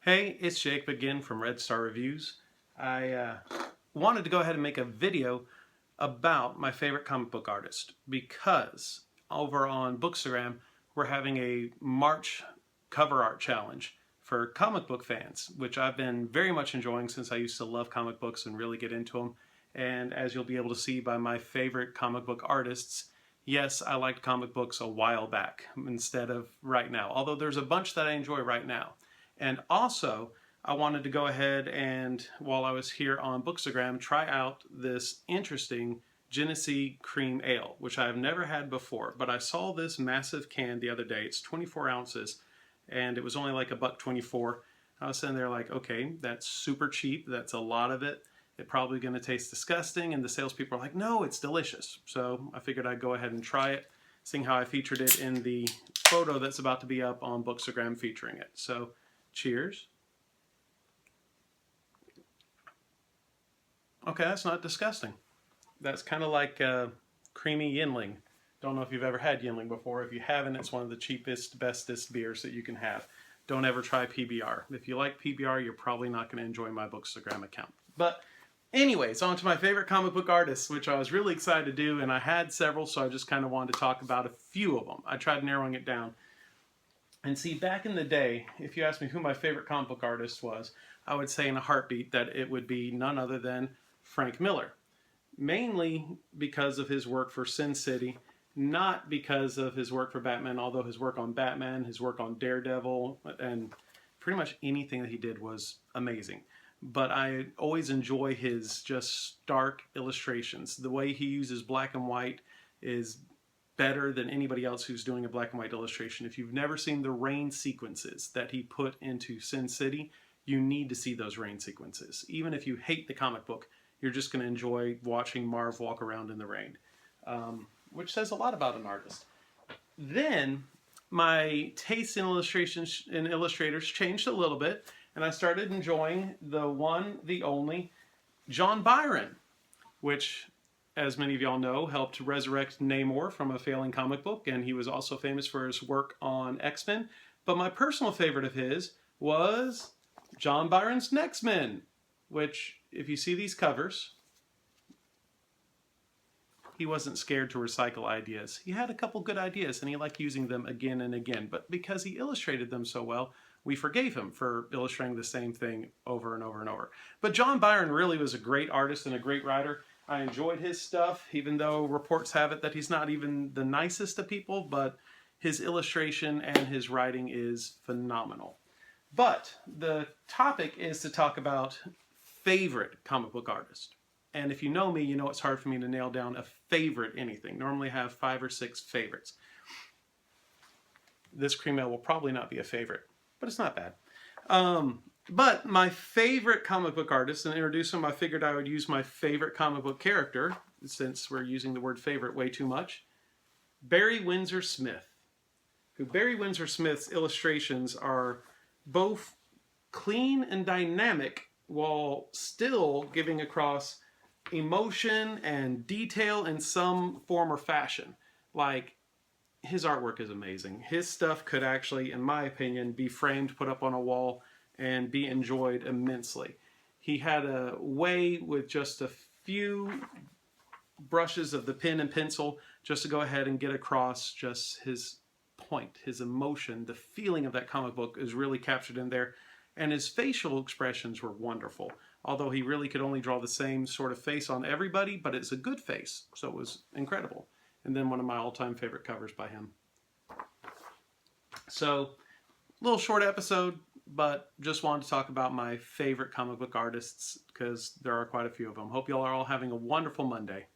Hey, it's Jake again from Red Star Reviews. I wanted to go ahead and make a video about my favorite comic book artist because over on Bookstagram we're having a March cover art challenge for comic book fans, which I've been very much enjoying since I used to love comic books and really get into them. And as you'll be able to see by my favorite comic book artists, yes, I liked comic books a while back instead of right now, although there's a bunch that I enjoy right now. And also, I wanted to go ahead and, while I was here on Bookstagram, try out this interesting Genesee Cream Ale, which I've never had before. But I saw this massive can the other day. It's 24 ounces, and it was only like $1.24. I was sitting there like, okay, that's super cheap. That's a lot of it. It's probably going to taste disgusting. And the salespeople are like, no, it's delicious. So I figured I'd go ahead and try it, seeing how I featured it in the photo that's about to be up on Bookstagram featuring it. So cheers. Okay, that's not disgusting. That's kind of like creamy Yinling. Don't know if you've ever had Yinling before. If you haven't, it's one of the cheapest, bestest beers that you can have. Don't ever try PBR. If you like PBR, you're probably not going to enjoy my Bookstagram account. But anyways, on to my favorite comic book artists, which I was really excited to do, and I had several, so I just kind of wanted to talk about a few of them. I tried narrowing it down. And see, back in the day, if you asked me who my favorite comic book artist was, I would say in a heartbeat that it would be none other than Frank Miller. Mainly because of his work for Sin City, not because of his work for Batman, although his work on Batman, his work on Daredevil, and pretty much anything that he did was amazing. But I always enjoy his just stark illustrations. The way he uses black and white is better than anybody else who's doing a black and white illustration. If you've never seen the rain sequences that he put into Sin City, you need to see those rain sequences. Even if you hate the comic book, you're just going to enjoy watching Marv walk around in the rain, which says a lot about an artist. Then my taste in illustrations and illustrators changed a little bit, and I started enjoying the one, the only, John Byron, which, as many of y'all know, helped resurrect Namor from a failing comic book, and he was also famous for his work on X-Men. But my personal favorite of his was John Byron's X-Men, which, if you see these covers, he wasn't scared to recycle ideas. He had a couple good ideas, and he liked using them again and again. But because he illustrated them so well, we forgave him for illustrating the same thing over and over and over. But John Byron really was a great artist and a great writer. I enjoyed his stuff, even though reports have it that he's not even the nicest of people, but his illustration and his writing is phenomenal. But the topic is to talk about favorite comic book artist. And if you know me, you know it's hard for me to nail down a favorite anything. Normally I have 5 or 6 favorites. This cream ale will probably not be a favorite, but it's not bad. But my favorite comic book artist, and to introduce him, I figured I would use my favorite comic book character, since we're using the word favorite way too much, Barry Windsor Smith. Barry Windsor Smith's illustrations are both clean and dynamic while still giving across emotion and detail in some form or fashion. Like, his artwork is amazing. His stuff could actually, in my opinion, be framed, put up on a wall, and be enjoyed immensely. He had a way with just a few brushes of the pen and pencil just to go ahead and get across just his point, his emotion. The feeling of that comic book is really captured in there, and his facial expressions were wonderful. Although he really could only draw the same sort of face on everybody, but it's a good face, so it was incredible. And then one of my all-time favorite covers by him. So, little short episode, but just wanted to talk about my favorite comic book artists because there are quite a few of them. Hope y'all are all having a wonderful Monday.